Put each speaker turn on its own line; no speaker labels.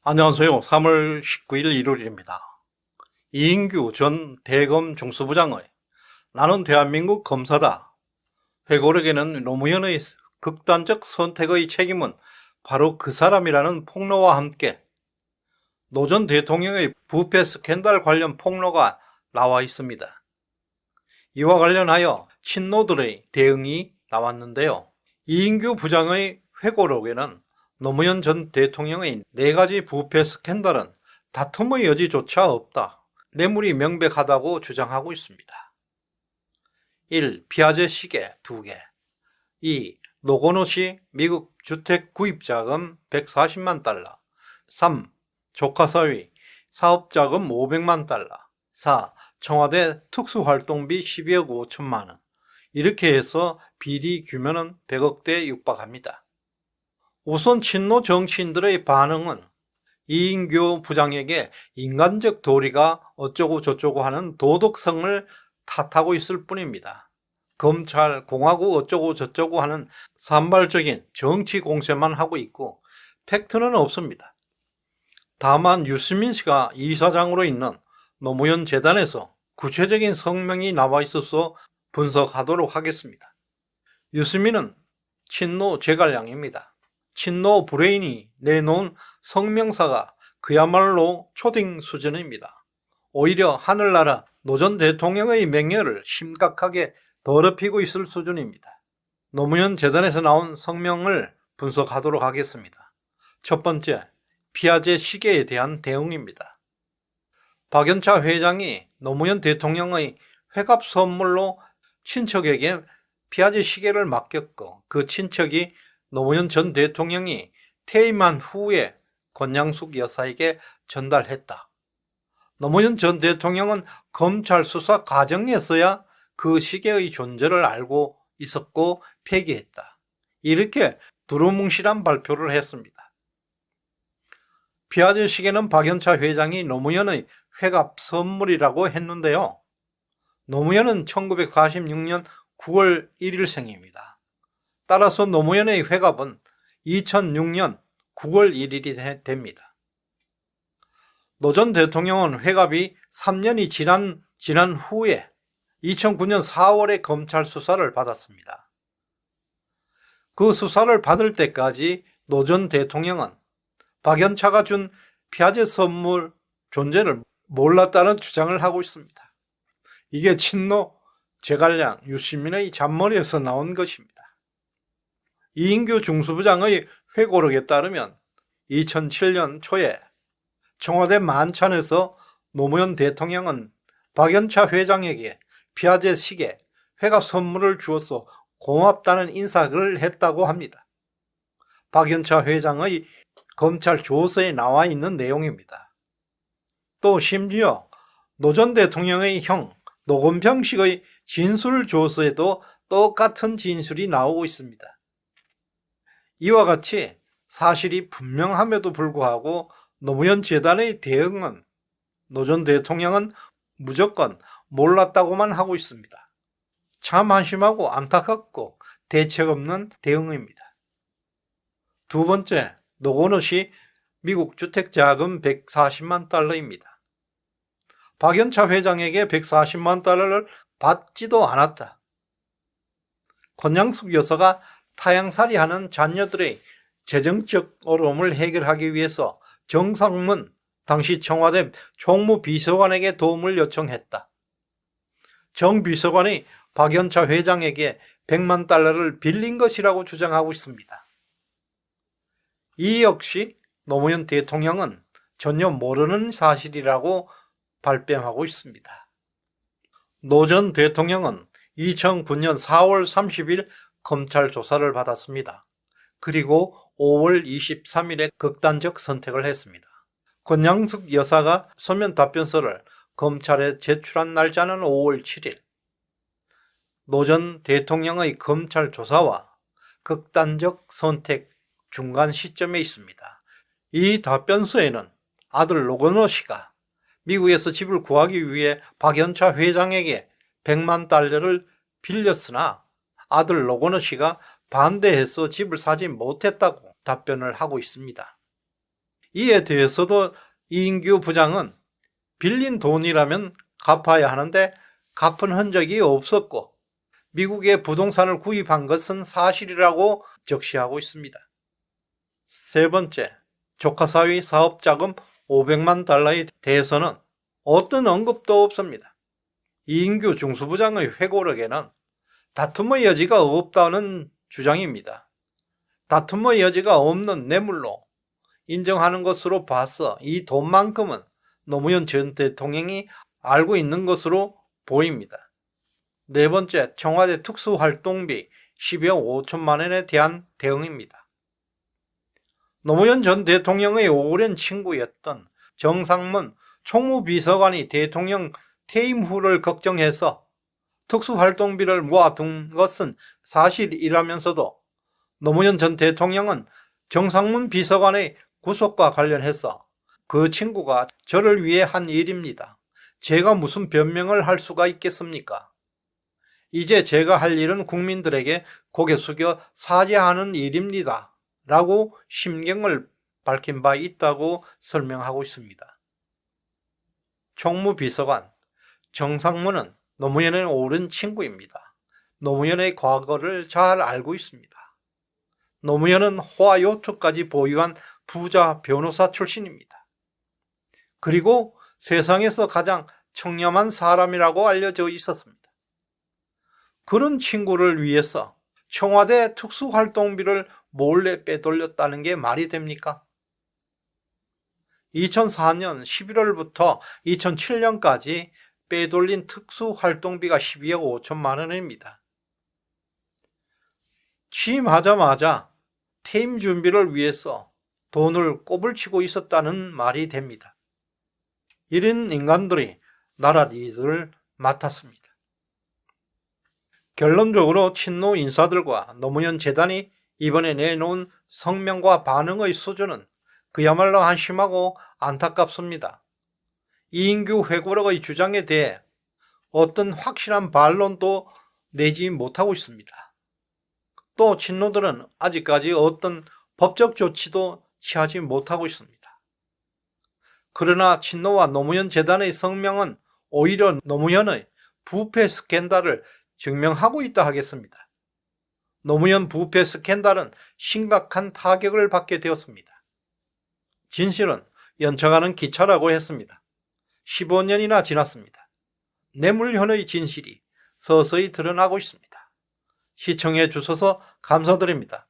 안녕하세요. 3월 19일 일요일입니다. 이인규 전 대검 중수부장의 나는 대한민국 검사다 회고록에는 노무현의 극단적 선택의 책임은 바로 그 사람이라는 폭로와 함께 노 전 대통령의 부패 스캔들 관련 폭로가 나와 있습니다. 이와 관련하여 친노들의 대응이 나왔는데요. 이인규 부장의 회고록에는 노무현 전 대통령의 4가지 부패 스캔들은 다툼의 여지조차 없다, 뇌물이 명백하다고 주장하고 있습니다. 1. 피아제 시계 2개. 2. 노건호 씨 미국 주택 구입자금 140만 달러. 3. 조카 사위 사업자금 500만 달러. 4. 청와대 특수활동비 12억 5천만 원. 이렇게 해서 비리 규모는 100억대에 육박합니다. 우선 친노 정치인들의 반응은 이인규 부장에게 인간적 도리가 어쩌고 저쩌고 하는 도덕성을 탓하고 있을 뿐입니다. 검찰, 공화국 어쩌고 저쩌고 하는 산발적인 정치 공세만 하고 있고 팩트는 없습니다. 다만 유시민 씨가 이사장으로 있는 노무현 재단에서 구체적인 성명이 나와 있어서 분석하도록 하겠습니다. 유시민은 친노 제갈량입니다. 친노 브레인이 내놓은 성명서가 그야말로 초딩 수준입니다. 오히려 하늘나라 노 전 대통령의 명예를 심각하게 더럽히고 있을 수준입니다. 노무현 재단에서 나온 성명을 분석하도록 하겠습니다. 첫 번째, 피아제 시계에 대한 대응입니다. 박연차 회장이 노무현 대통령의 회갑 선물로 친척에게 피아제 시계를 맡겼고 그 친척이 노무현 전 대통령이 퇴임한 후에 권양숙 여사에게 전달했다. 노무현 전 대통령은 검찰 수사 과정에서야 그 시계의 존재를 알고 있었고 폐기했다. 이렇게 두루뭉실한 발표를 했습니다. 피아제 시계는 박연차 회장이 노무현의 회갑 선물이라고 했는데요. 노무현은 1946년 9월 1일생입니다. 따라서 노무현의 회갑은 2006년 9월 1일이 됩니다. 노 전 대통령은 회갑이 3년이 지난 후에 2009년 4월에 검찰 수사를 받았습니다. 그 수사를 받을 때까지 노 전 대통령은 박연차가 준 피아제 선물 존재를 몰랐다는 주장을 하고 있습니다. 이게 친노 제갈량 유시민의 잔머리에서 나온 것입니다. 이인규 중수부장의 회고록에 따르면 2007년 초에 청와대 만찬에서 노무현 대통령은 박연차 회장에게 피아제 시계 회갑 선물을 주어서 고맙다는 인사를 했다고 합니다. 박연차 회장의 검찰 조서에 나와 있는 내용입니다. 또 심지어 노 전 대통령의 형 노건평식의 진술 조서에도 똑같은 진술이 나오고 있습니다. 이와 같이 사실이 분명함에도 불구하고 노무현 재단의 대응은 노 전 대통령은 무조건 몰랐다고만 하고 있습니다. 참 한심하고 안타깝고 대책 없는 대응입니다. 두 번째, 노건호 씨 미국 주택자금 140만 달러입니다. 박연차 회장에게 140만 달러를 받지도 않았다. 권양숙 여사가 타양살이하는 자녀들의 재정적 어려움을 해결하기 위해서 정상문 당시 청와대 총무비서관에게 도움을 요청했다. 정 비서관이 박연차 회장에게 100만 달러를 빌린 것이라고 주장하고 있습니다. 이 역시 노무현 대통령은 전혀 모르는 사실이라고 발뺌하고 있습니다. 노 전 대통령은 2009년 4월 30일 검찰 조사를 받았습니다. 그리고 5월 23일에 극단적 선택을 했습니다. 권양숙 여사가 서면 답변서를 검찰에 제출한 날짜는 5월 7일. 노 전 대통령의 검찰 조사와 극단적 선택 중간 시점에 있습니다. 이 답변서에는 아들 노건호 씨가 미국에서 집을 구하기 위해 박연차 회장에게 100만 달러를 빌렸으나 아들 노건호 씨가 반대해서 집을 사지 못했다고 답변을 하고 있습니다. 이에 대해서도 이인규 부장은 빌린 돈이라면 갚아야 하는데 갚은 흔적이 없었고 미국에 부동산을 구입한 것은 사실이라고 적시하고 있습니다. 세 번째, 조카 사위 사업자금 500만 달러에 대해서는 어떤 언급도 없습니다. 이인규 중수부장의 회고록에는 다툼의 여지가 없다는 주장입니다. 다툼의 여지가 없는 뇌물로 인정하는 것으로 봐서 이 돈만큼은 노무현 전 대통령이 알고 있는 것으로 보입니다. 네 번째, 청와대 특수활동비 12억 5천만 원에 대한 대응입니다. 노무현 전 대통령의 오랜 친구였던 정상문 총무비서관이 대통령 퇴임 후를 걱정해서 특수활동비를 모아둔 것은 사실이라면서도 노무현 전 대통령은 정상문 비서관의 구속과 관련해서 그 친구가 저를 위해 한 일입니다. 제가 무슨 변명을 할 수가 있겠습니까? 이제 제가 할 일은 국민들에게 고개 숙여 사죄하는 일입니다. 라고 심경을 밝힌 바 있다고 설명하고 있습니다. 총무비서관 정상문은 노무현의 오랜 친구입니다. 노무현의 과거를 잘 알고 있습니다. 노무현은 호화 요트까지 보유한 부자 변호사 출신입니다. 그리고 세상에서 가장 청렴한 사람이라고 알려져 있었습니다. 그런 친구를 위해서 청와대 특수활동비를 몰래 빼돌렸다는 게 말이 됩니까? 2004년 11월부터 2007년까지 빼돌린 특수활동비가 12억 5천만 원입니다. 취임하자마자 퇴임 준비를 위해서 돈을 꼬불치고 있었다는 말이 됩니다. 이런 인간들이 나라 리더를 맡았습니다. 결론적으로 친노 인사들과 노무현 재단이 이번에 내놓은 성명과 반응의 수준은 그야말로 한심하고 안타깝습니다. 이인규 회고록의 주장에 대해 어떤 확실한 반론도 내지 못하고 있습니다. 또 친노들은 아직까지 어떤 법적 조치도 취하지 못하고 있습니다. 그러나 친노와 노무현 재단의 성명은 오히려 노무현의 부패 스캔들을 증명하고 있다 하겠습니다. 노무현 부패 스캔들은 심각한 타격을 받게 되었습니다. 진실은 연쳐가는 기차라고 했습니다. 15년이나 지났습니다. 뇌물현의 진실이 서서히 드러나고 있습니다. 시청해 주셔서 감사드립니다.